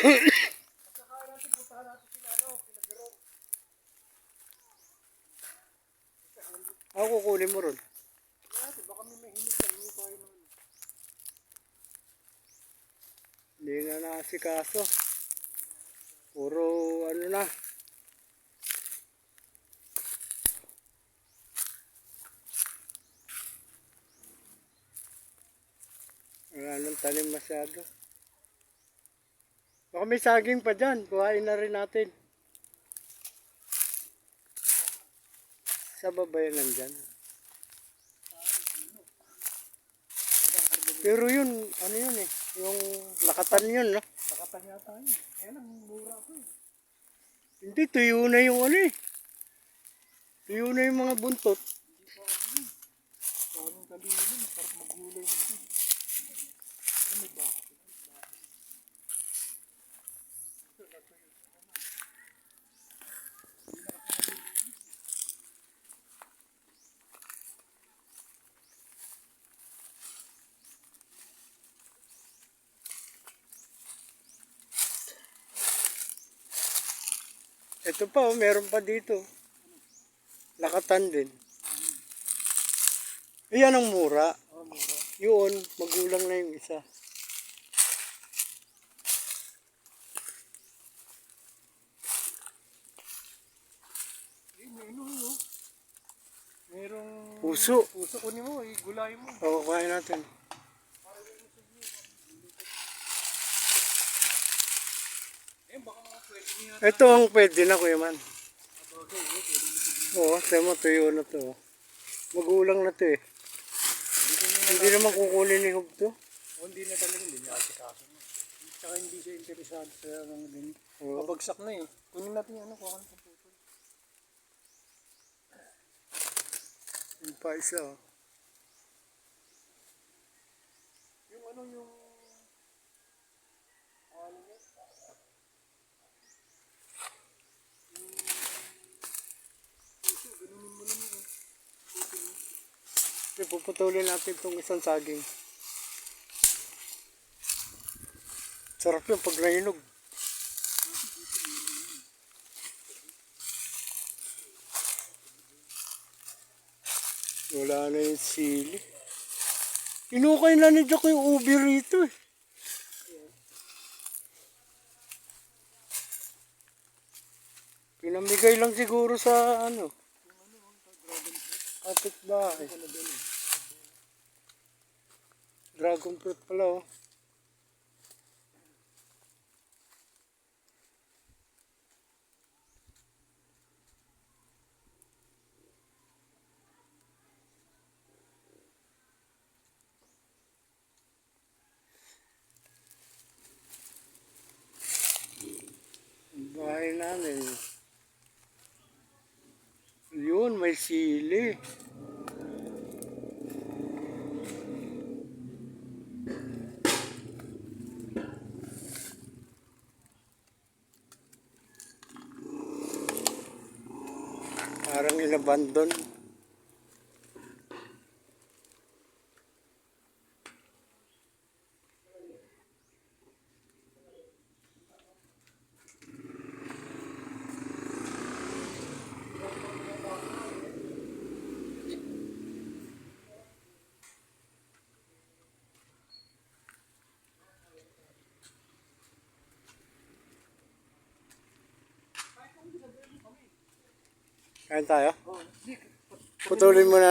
Pagkakain natin, puntahan natin sila, kinabiro. Ako kukunin mo ron. Baka may himig lang, hindi tayo naman. Hindi na nakasikaso. Puro ano na. Wala nang tanim masyado. Baka may saging pa dyan. Kuhain na rin natin. Sa baba yan nandyan. Pero yun, ano yun eh. Yung nakatan yun, no? Nakatan yata yun. Ayan ang mura ko eh. Hindi, tuyo na yung ano eh. Tuyo na yung mga buntot. Hindi pa ano yun. Daming kalilin. Sarap magulay nito. Ano may baka? Ito pa, oh, meron pa dito. Nakatan din. Iyan ang mura. Oh, mura. Yun, magulang na yung isa. May ano yun. Merong Puso. puso ko mo, gulay mo. Oo, kuhain natin. Eh, baka pwede niya. Ito ang pwede na, Kuya Man. Oo, sabi mo, tuyo na to. Magulang na to eh. Hindi naman kukunin ni Hub to. O, hindi na talaga, hindi niya asikaso mo. Tsaka hindi siya interesado sa mga ganyan. Oo. Mabagsak na eh. Kunin natin yung ano, kuha ka ng puputol. Yung pa isa, oh. Yung ano, yung... Ano yun? Puso, ganunin mo lang yun. Puso mo. Puputulin natin itong isang saging. Sarap yun pag nainog. Wala na yung sili. Inukay na ni Jack yung ubi rito eh. Pinamigay lang siguro sa ano. Kapit bahay. Dragon fruit pala oh. Bahay namin. Yun, may sili. Parang inabandon. Kain tayo? Putulin mo na.